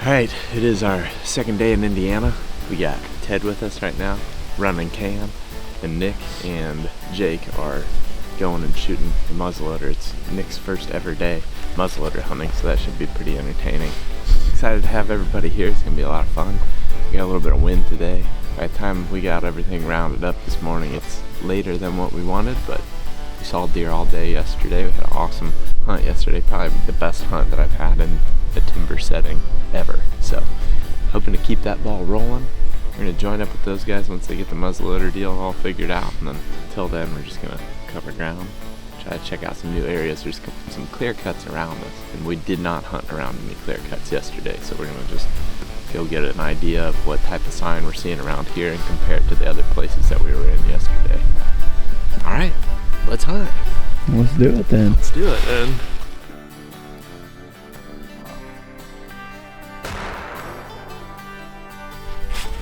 Alright, it is our second day in Indiana. We got Ted with us right now, running Cam, and Nick and Jake are going and shooting the muzzleloader. It's Nick's first ever day muzzleloader hunting, so that should be pretty entertaining. Excited to have everybody here. It's gonna be a lot of fun. We got a little bit of wind today. By the time we got everything rounded up this morning, it's later than what we wanted, but we saw deer all day yesterday. We had an awesome hunt yesterday, probably the best hunt that I've had in a timber setting ever. So hoping to keep that ball rolling. We're gonna join up with those guys once they get the muzzleloader deal all figured out, and then until then we're just gonna cover ground, try to check out some new areas. There's some clear cuts around us, and we did not hunt around any clear cuts yesterday, so we're gonna just go get an idea of what type of sign we're seeing around here and compare it to the other places that we were in yesterday. All right, let's hunt. Let's do it then. Let's do it then.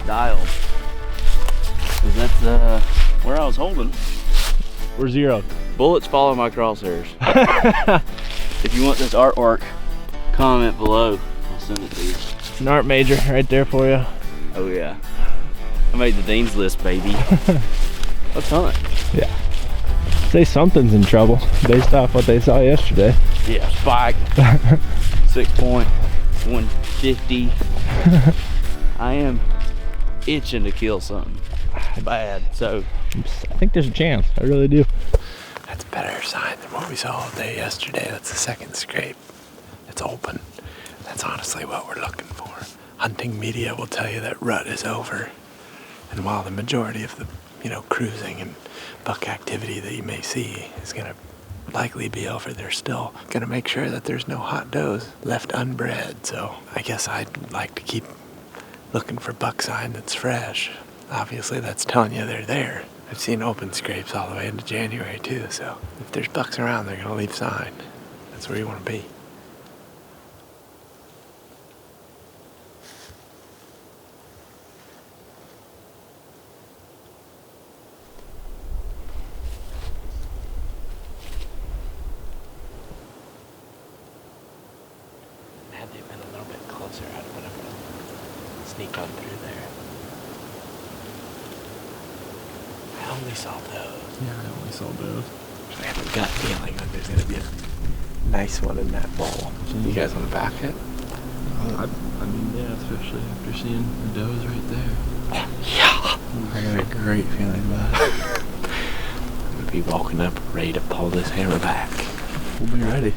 Dialed. Cause that's where I was holding. We're zeroed. Bullets follow my crosshairs. If you want this artwork, comment below. I'll send it to you. It's an art major right there for you. Oh yeah. I made the dean's list, baby. Let's hunt. Yeah. Say something's in trouble based off what they saw yesterday. Yeah, spike. 6 point, 150. I am itching to kill something bad, so I think there's a chance. I really do. That's a better sign than what we saw all day yesterday. That's the second scrape. It's open. That's honestly what we're looking for. Hunting media will tell you that rut is over. And while the majority of the, cruising and buck activity that you may see is gonna likely be over, they're still gonna make sure that there's no hot does left unbred. So I guess I'd like to keep looking for buck sign that's fresh. Obviously that's telling you they're there. I've seen open scrapes all the way into January too, so if there's bucks around, they're gonna leave sign. That's where you wanna be. Had they been a little bit closer, I'd have been able to sneak on through there. I only saw those. Yeah, I only saw those. I have a gut feeling that there's gonna be a nice one in that bowl. You guys wanna back it? I mean, yeah, especially after seeing the does right there. Yeah! I got a great feeling about it. I'm gonna be walking up ready to pull this hammer back. We'll be ready.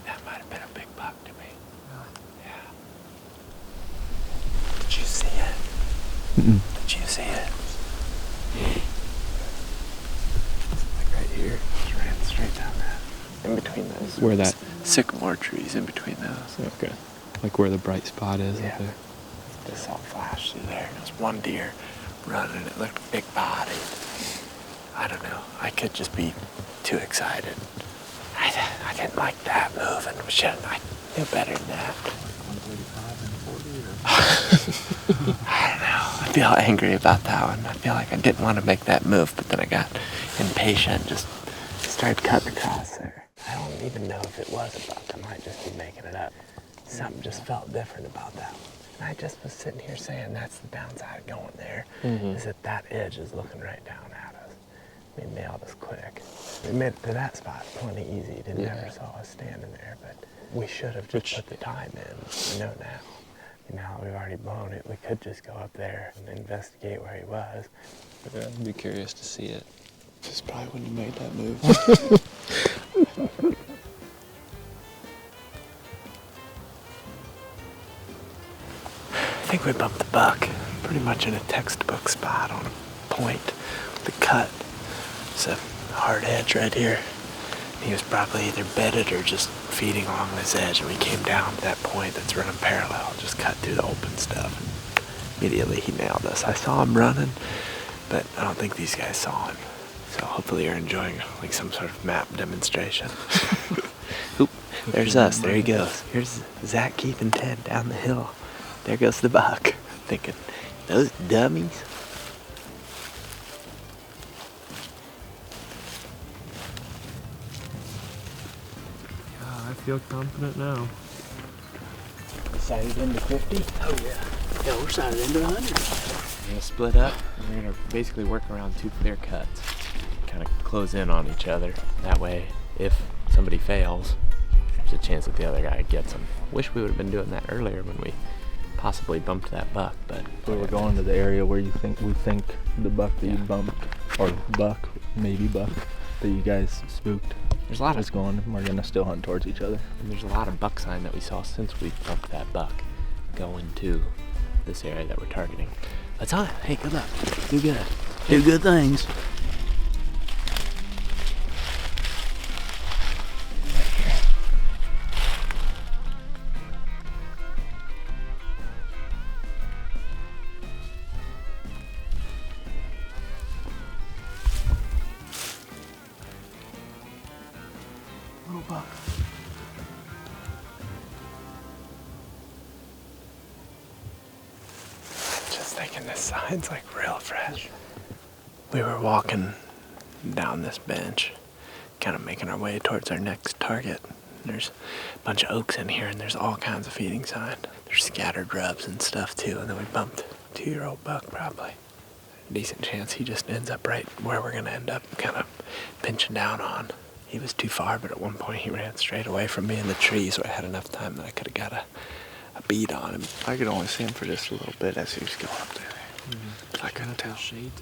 That might have been a big buck to me. Yeah. Did you see it? Did you see it? Like right here. Just ran straight down that. In between those. Where that? Sycamore trees in between those. Okay. Like where the bright spot is Yeah. up there. Just saw flash through there. There was one deer running. It looked big bodied. I don't know. I could just be too excited. I didn't like that move, and I knew better than that. 135 and 40 or? I don't know. I feel angry about that one. I feel like I didn't want to make that move, but then I got impatient, just started cutting across there. I don't even know if it was a buck. I might just be making it up. Something just felt different about that one. And I just was sitting here saying that's the downside of going there, is that edge is looking right down at us. We nailed us quick. We made it to that spot plenty easy. They never saw us standing there, but we should have just put the time in. I know now. Now that we've already blown it, we could just go up there and investigate where he was. Yeah, I'd be curious to see it. Just probably wouldn't have made that move. I think we bumped the buck pretty much in a textbook spot on point. The cut. It's a hard edge right here. He was probably either bedded or just feeding along this edge, and we came down to that point that's running parallel, just cut through the open stuff. Immediately he nailed us. I saw him running, but I don't think these guys saw him. So hopefully you're enjoying like some sort of map demonstration. Oop, there's us. There he goes. Here's Zach, Keith, and Ted down the hill. There goes the buck. Thinking, those dummies. Yeah, I feel confident now. Sighted into 50. Oh yeah. Yeah, we're sighted into 100. We're gonna split up. We're gonna basically work around 2 clear cuts. Kind of close in on each other. That way, if somebody fails, there's a chance that the other guy gets them. Wish we would have been doing that earlier when we possibly bumped that buck, but We were going to the area where we think the buck that you bumped, or maybe buck, that you guys spooked. there's a lot Is of going. We're gonna still hunt towards each other. and there's a lot of buck sign that we saw since we bumped that buck going to this area that we're targeting. Let's hunt. Hey, good luck. Do good. Do good things. Little buck. Just thinking this sign's like real fresh. We were walking down this bench, kind of making our way towards our next target. There's a bunch of oaks in here and there's all kinds of feeding sign. There's scattered rubs and stuff too, and then we bumped a 2-year-old buck probably. Decent chance he just ends up right where we're gonna end up kind of pinching down on. He was too far, but at one point he ran straight away from me in the tree, so I had enough time that I could have got a beat on him. I could only see him for just a little bit as he was going up there. I couldn't tell. Shades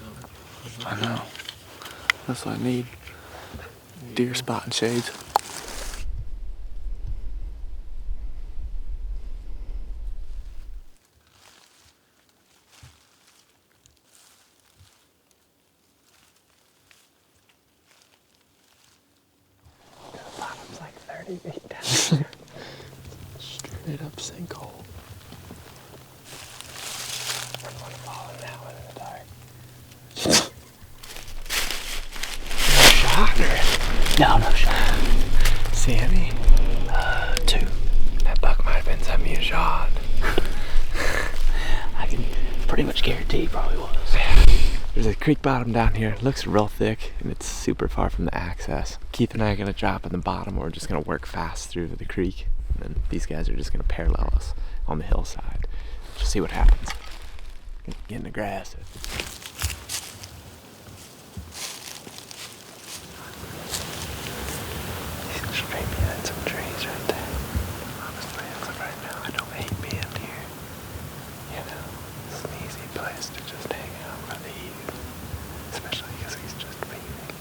on. I know. That's what I need. Deer spotting shades. The bottom's like 30 feet down. Straight up sinkhole. I'm gonna fall in that one in the dark. Shot or No shot. see any? 2. That buck might have been something you shot. I can pretty much guarantee he probably was. There's a creek bottom down here. It looks real thick and it's super far from the access. Keith and I are gonna drop in the bottom. We're just gonna work fast through the creek. And then these guys are just gonna parallel us on the hillside. Just see what happens. Getting aggressive. He's straight behind some trees right there. Honestly, as of right now, I don't hate being here. You know, it's an easy place to just hang out for the evening. Especially because he's just feeding.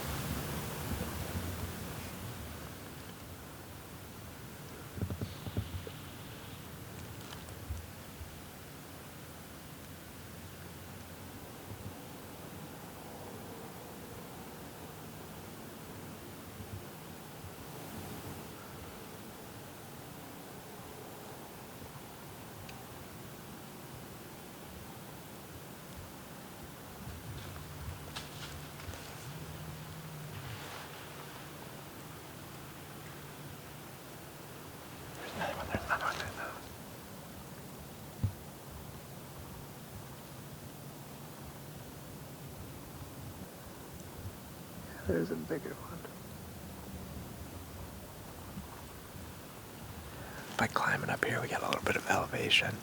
There's another one there though. There's a bigger one. By climbing up here, we got a little bit of elevation.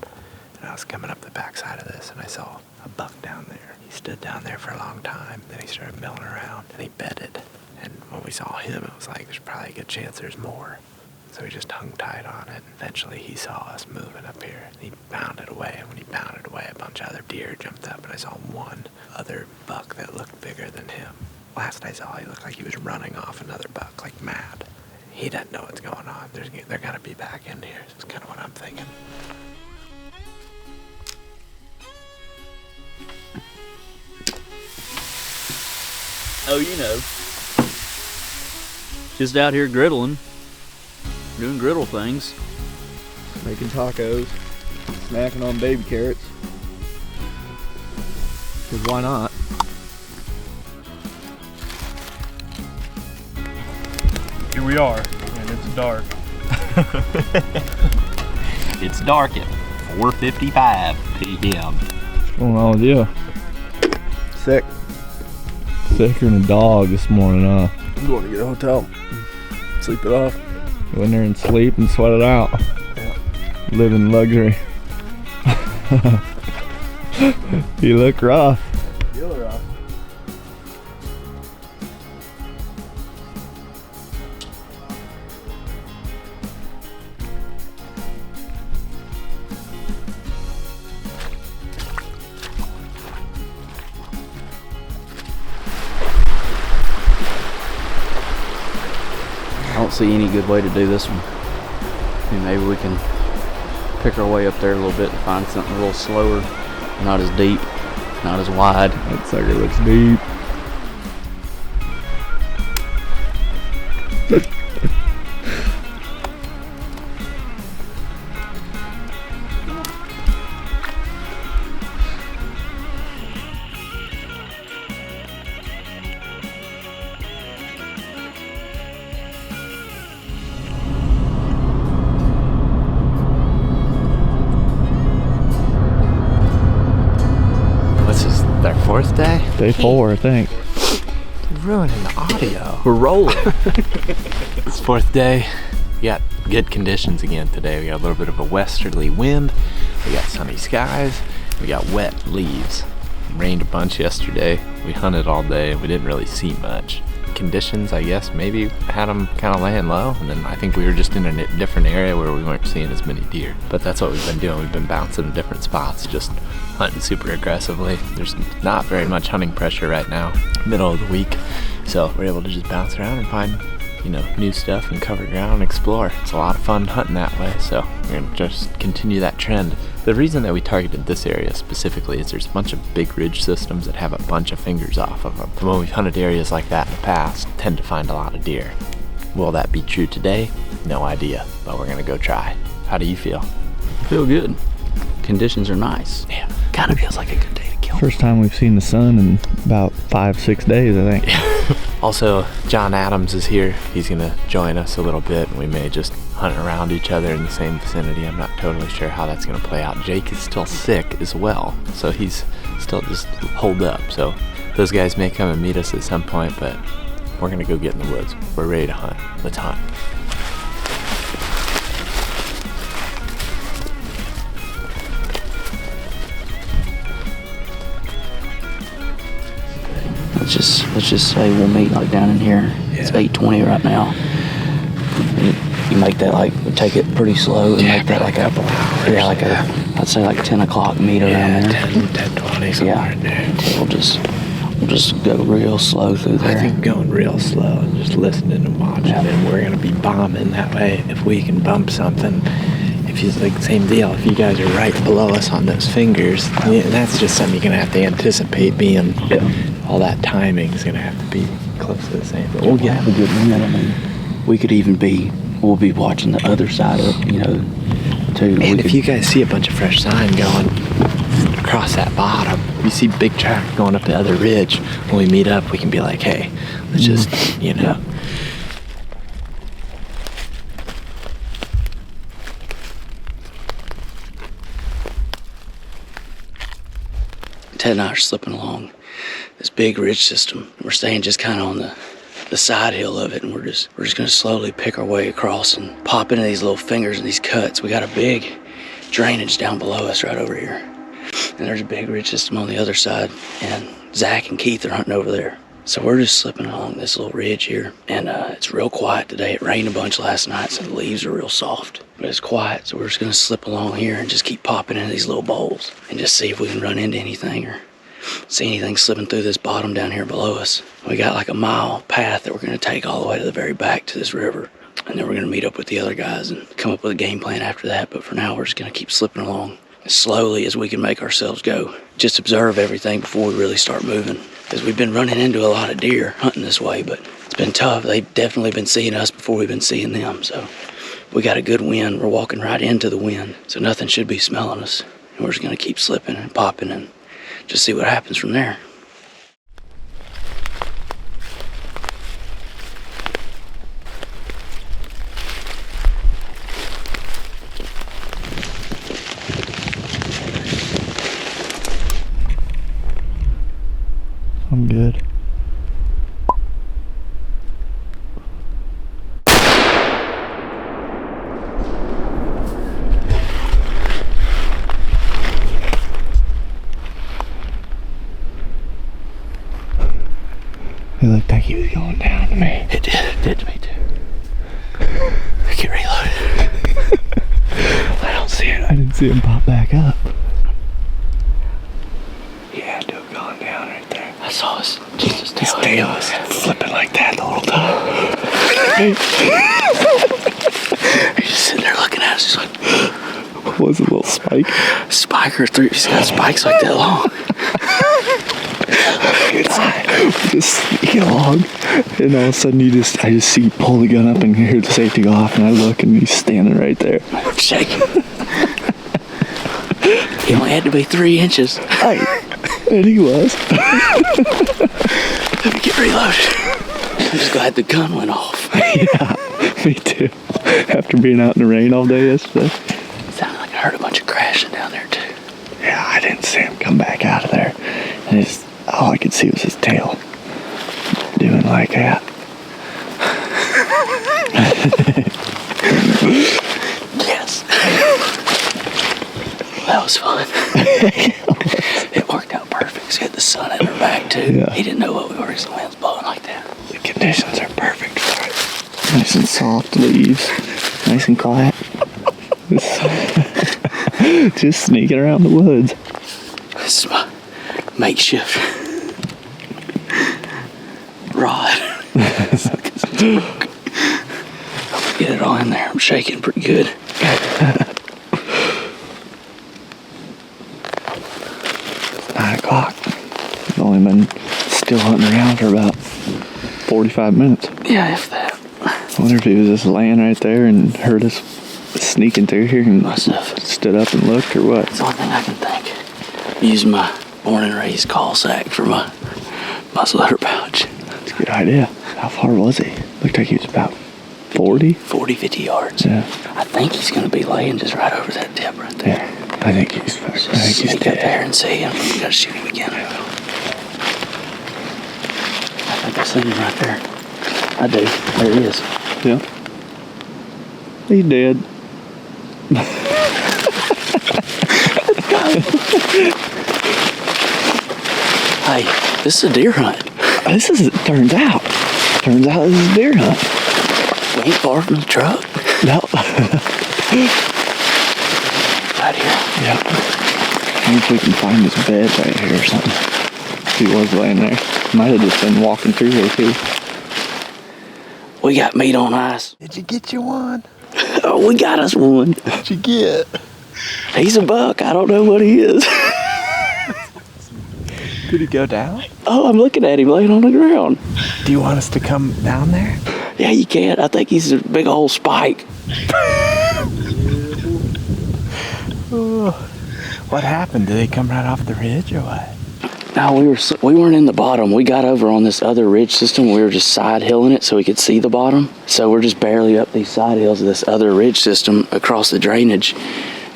And I was coming up the backside of this and I saw a buck down there. He stood down there for a long time. Then he started milling around and he bedded. And when we saw him, it was like, there's probably a good chance there's more. So he just hung tight on it. Eventually he saw us moving up here. And he bounded away. And when he bounded away, a bunch of other deer jumped up. And I saw one other buck that looked bigger than him. Last I saw, he looked like he was running off another buck, like mad. He doesn't know what's going on. They're gonna be back in here. That's kind of what I'm thinking. Oh, you know. Just out here griddling. Doing griddle things. Making tacos, snacking on baby carrots. Cause why not? we are, and it's dark. It's dark at 4:55 p.m. What's going on with you? Sick. Sicker than a dog this morning, huh? I'm going to get a hotel. Sleep it off. Go in there and sleep and sweat it out. Yeah. Live in luxury. You look rough. Feel rough. I don't see any good way to do this one. And maybe we can pick our way up there a little bit and find something a little slower, not as deep, not as wide. That sucker looks deep. Our 4th day? Day 4, I think. You're ruining the audio. We're rolling. It's 4th day. We got good conditions again today. We got a little bit of a westerly wind. We got sunny skies. We got wet leaves. It rained a bunch yesterday. We hunted all day. We didn't really see much. Conditions, I guess, maybe had them kind of laying low, and then I think we were just in a different area where we weren't seeing as many deer. But that's what we've been doing. We've been bouncing in different spots, just hunting super aggressively. There's not very much hunting pressure right now, middle of the week, so we're able to just bounce around and find, you know, new stuff and cover ground and explore. It's a lot of fun hunting that way, so we're gonna just continue that trend. The reason that we targeted this area specifically is there's a bunch of big ridge systems that have a bunch of fingers off of them. And when we've hunted areas like that in the past, tend to find a lot of deer. Will that be true today? No idea, but we're gonna go try. How do you feel? Feel good. Conditions are nice. Yeah, kind of feels like a good day to kill. First time we've seen the sun in about 5-6 days, I think. Also, John Adams is here. He's gonna join us a little bit, and we may just hunt around each other in the same vicinity. I'm not totally sure how that's gonna play out. Jake is still sick as well, so he's still just holed up. So those guys may come and meet us at some point, but we're gonna go get in the woods. We're ready to hunt. Let's hunt. Let's just say we'll meet like down in here. Yeah. It's 8:20 right now. You make that like, take it pretty slow and make that like a couple hours. Yeah, like I'd say like 10 o'clock meet around there. 10:20, something right there. We'll just go real slow through there. I think going real slow and just listening and watching, and we're gonna be bombing that way. If we can bump something, if you like, same deal. If you guys are right below us on those fingers, that's just something you're gonna have to anticipate being. Yeah. All that timing is gonna have to be close to the same. But we'll have a good win. I mean, we'll be watching the other side of, you know, too. And if you guys see a bunch of fresh sign going across that bottom, you see big track going up the other ridge, when we meet up, we can be like, hey, let's just, you know. Ted and I are slipping along this big ridge system. We're staying just kind of on the side hill of it, and we're just gonna slowly pick our way across and pop into these little fingers and these cuts. We got a big drainage down below us right over here, and there's a big ridge system on the other side, and Zach and Keith are hunting over there. So we're just slipping along this little ridge here, and it's real quiet today. It rained a bunch last night, so the leaves are real soft, but it's quiet. So we're just gonna slip along here and just keep popping into these little bowls and just see if we can run into anything or see anything slipping through this bottom down here below us. We got like a mile path that we're gonna take all the way to the very back to this river, and then we're gonna meet up with the other guys and come up with a game plan after that. But for now, we're just gonna keep slipping along as slowly as we can make ourselves go. Just observe everything before we really start moving, because we've been running into a lot of deer hunting this way, but it's been tough. They've definitely been seeing us before we've been seeing them, so we got a good wind. We're walking right into the wind, so nothing should be smelling us, and we're just gonna keep slipping and popping and just see what happens from there. he was going down to me. It did to me too. Get reloaded. I don't see it. I didn't see him pop back up. He had to have gone down right there. I saw his tail. His tail was flipping like that the whole time. He's just sitting there looking at us. He's like, What was it, a little spike? Spiker through. He's got spikes like that long. Just sneaking along, and all of a sudden I just see you pull the gun up and hear the safety go off, and I look and he's standing right there. Shaking. He only had to be 3 inches. Hey, and he was. Let me get reloaded. I'm just glad the gun went off. Yeah, me too. After being out in the rain all day yesterday. It sounded like I heard a bunch of crashing down there too. Yeah, I didn't see him come back out of there, and all I could see was his tail doing like that. Yes. That was fun. It worked out perfect. She had the sun at her back too. Yeah. He didn't know what we were because the wind was blowing like that. The conditions are perfect for it. Nice and soft leaves, nice and quiet. Just sneaking around the woods. This is my makeshift rod. It's broke. I'll get it all in there. I'm shaking pretty good. 9 o'clock. We've only been still hunting around for about 45 minutes. Yeah, if that. I wonder if he was just laying right there and heard us sneaking through here and Must have. stood up and looked, or what? It's the only thing I can think. Use my born and raised call sack for my muzzleloader pouch. That's a good idea. How far was he? Looked like he was about 40? 40, 50 yards. Yeah. I think he's going to be laying just right over that tip right there. Yeah. I think he's Sneak up dead. there and see him. We gotta shoot him again. I think I seen him right there. I do. There he is. Yeah. He's dead. Hey, this is a deer hunt. Turns out this is a deer hunt. We ain't far from the truck. No. Right here. Yeah. I wonder if we can find his bed right here or something. If he was laying there. Might have just been walking through here too. We got meat on ice. Did you get you one? Oh, we got us one. What'd you get? He's a buck. I don't know what he is. Did he go down? Oh, I'm looking at him laying on the ground. Do you want us to come down there? Yeah, you can. I think he's a big old spike. What happened? Did they come right off the ridge or what? No, we weren't in the bottom. We got over on this other ridge system. We were just side hilling it so we could see the bottom. So we're just barely up these side hills of this other ridge system across the drainage,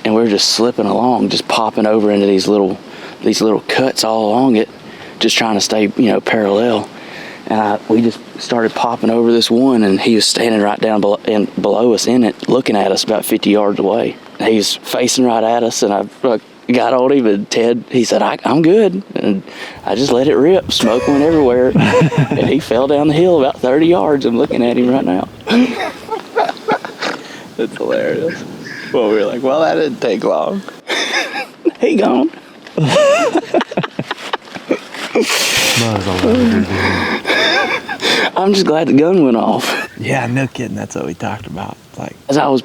and we're just slipping along, just popping over into these little cuts all along it, just trying to stay, parallel. And we just started popping over this one, and he was standing right down below us in it, looking at us about 50 yards away. And he was facing right at us, and I got on him, and Ted, he said, I'm good. And I just let it rip. Smoke went everywhere. And he fell down the hill about 30 yards. I'm looking at him right now. That's hilarious. Well, we were like, well, that didn't take long. He gone. I'm just glad the gun went off. Yeah, no kidding. That's what we talked about. Like, As I was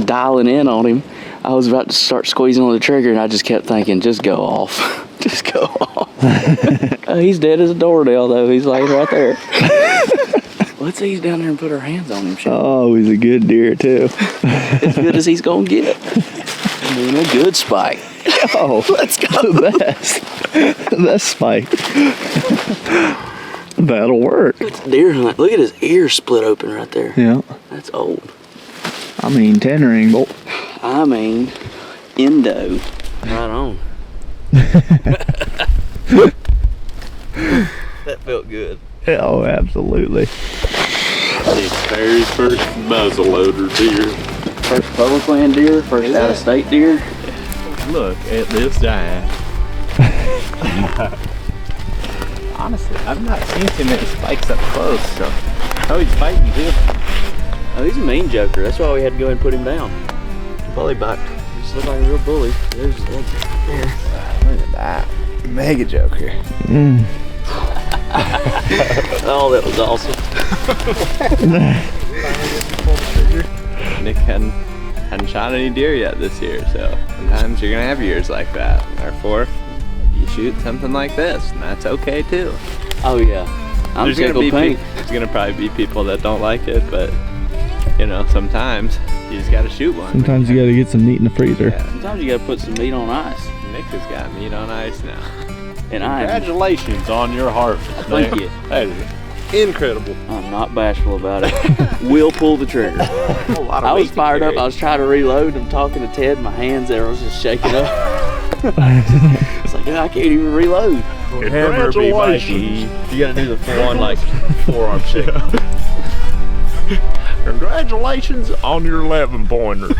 dialing in on him, I was about to start squeezing on the trigger, and I just kept thinking, just go off. Just go off. He's dead as a doornail, though. He's laying right there. Let's ease down there and put our hands on him. Oh, he's a good deer too. As good as he's going to get. I mean, a good spike. Oh, Let's go. the best. The best spike. That'll work. It's a deer hunt. Look at his ear split open right there. Yeah. That's old. I mean, 10 ring bolt. I mean, endo. Right on. That felt good. Oh, absolutely. The very first muzzleloader deer. First public land deer, first out of state deer. Look at this guy. Honestly, I've not seen too many spikes up close, so. Oh, he's fighting too. Oh, he's a mean joker. That's why we had to go and put him down. Bully buck. He just looked like a real bully. There's his legs right there. Look at that. Mega joker. Oh, that was awesome. Nick hadn't shot any deer yet this year, so sometimes you're gonna have years like that. Therefore, you shoot something like this, and that's okay too. Oh yeah. I'm There's gonna probably be people that don't like it, but you know, sometimes you just gotta shoot one. Sometimes you gotta get some meat in the freezer. Yeah. Sometimes you gotta put some meat on ice. Nick has got meat on ice now. And Congratulations on your harvest. Thank you. That is incredible. I'm not bashful about it. We'll pull the trigger. A lot of I was weight to fired up. carry. I was trying to reload. I'm talking to Ted. My hands there was just shaking up. It's like, I can't even reload. Congratulations. You gotta do the full One like forearm shake. Congratulations on your 11-pointer.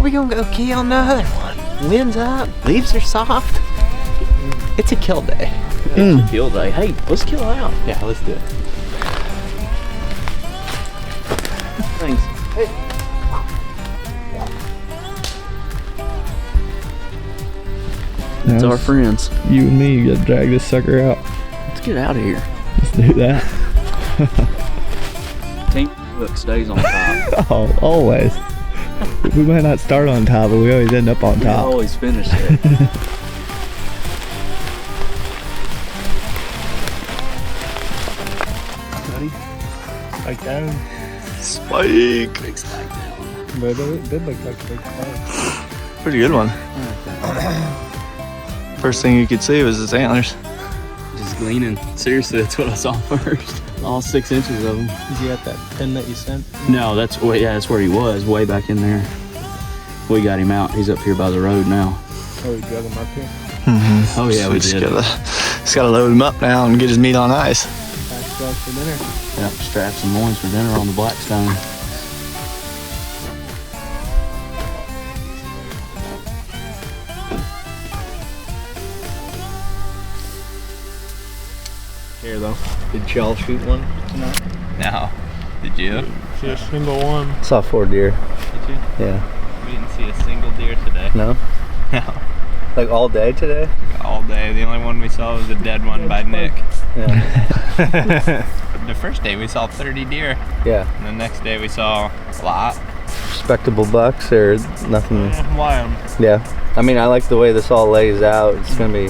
We gonna go kill another one. Wind's up, leaves are soft. It's a kill day. It's a kill day. Hey, let's kill out. Yeah, let's do it. Thanks. It's our friends. You and me, you gotta drag this sucker out. Let's get out of here. Let's do that. Team hook stays on top. Oh, always. We might not start on top, but we always end up on We top. always finish it. Like that. Spike. Big spike that one. But it did look like a big spike. Pretty good one. First thing you could see was his antlers. Just gleaning. Seriously, that's what I saw first. All 6 inches of them. Is he at that pin that you sent? No, that's where he was, way back in there. We got him out. He's up here by the road now. Oh, we drug him up here? Oh yeah, we Just did. gotta load him up now and get his meat on ice. Pack stuff for dinner. Yep, strap some loins for dinner on the Blackstone. Here though. Did y'all shoot one tonight? No. Did you? See a single one. Saw 4 deer. Did you? Yeah. We didn't see a single deer today. No? No. Like all day today? All day. The only one we saw was a dead one by Nick. Yeah. The first day we saw 30 deer. Yeah. And the next day we saw a lot. Respectable bucks or nothing? Lamb. Yeah. I mean, I like the way this all lays out. It's gonna be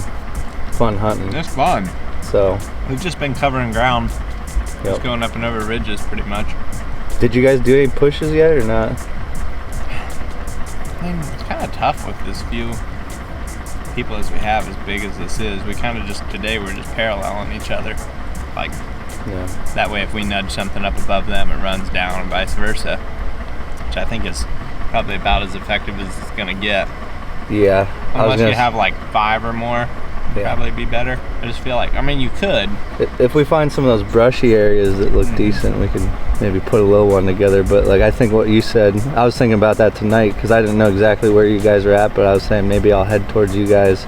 fun hunting. It's fun. So, We've just been covering ground. Yep. Just going up and over ridges pretty much. did you guys do any pushes yet or not? I mean, it's kind of tough with as few people as we have, as big as this is. We kind of just, today we're just paralleling each other. Like, Yeah. that way if we nudge something up above them, it runs down and vice versa. Which I think is probably about as effective as it's going to get. Yeah. Unless you have like 5 or more, Yeah. probably be better. I just feel like, I mean, you could. If we find some of those brushy areas that look decent, we could maybe put a little one together. But like I think what you said, I was thinking about that tonight because I didn't know exactly where you guys were at, but I was saying maybe I'll head towards you guys.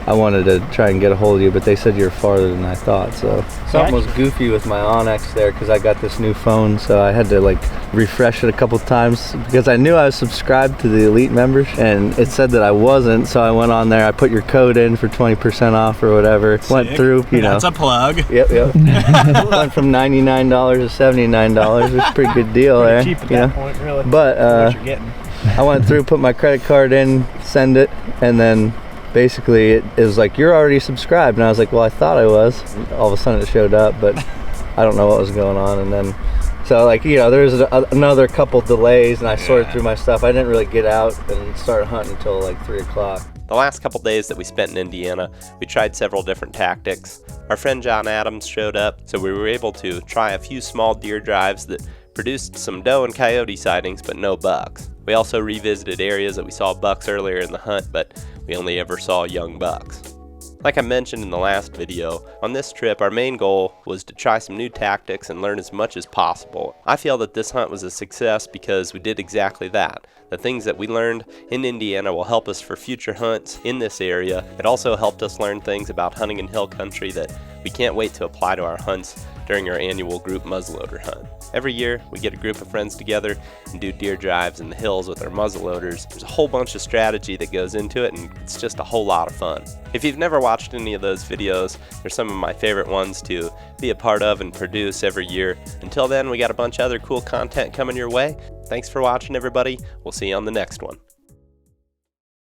I wanted to try and get a hold of you, but they said you're farther than I thought. So something was goofy with my Onyx there because I got this new phone, so I had to like refresh it a couple times because I knew I was subscribed to the Elite members, and it said that I wasn't. So I went on there, I put your code in for 20% off or whatever. Went through, you know. That's a plug. Yep. Went from $99 to $79. It was a pretty good deal there. Cheap at you that know? point, really. But What you're getting. I went through, put my credit card in, send it, and then basically it was like, you're already subscribed. And I was like, well, I thought I was. All of a sudden it showed up, but I don't know what was going on. And then, so like, you know, there was another couple delays and I sorted through my stuff. I didn't really get out and start hunting until like 3 o'clock. The last couple days that we spent in Indiana, we tried several different tactics. Our friend John Adams showed up, so we were able to try a few small deer drives that produced some doe and coyote sightings, but no bucks. We also revisited areas that we saw bucks earlier in the hunt, but we only ever saw young bucks. Like I mentioned in the last video, on this trip our main goal was to try some new tactics and learn as much as possible. I feel that this hunt was a success because we did exactly that. The things that we learned in Indiana will help us for future hunts in this area. It also helped us learn things about hunting in hill country that we can't wait to apply to our hunts during our annual group muzzleloader hunt. Every year, we get a group of friends together and do deer drives in the hills with our muzzleloaders. There's a whole bunch of strategy that goes into it, and it's just a whole lot of fun. If you've never watched any of those videos, they're some of my favorite ones to be a part of and produce every year. Until then, we got a bunch of other cool content coming your way. Thanks for watching, everybody. We'll see you on the next one.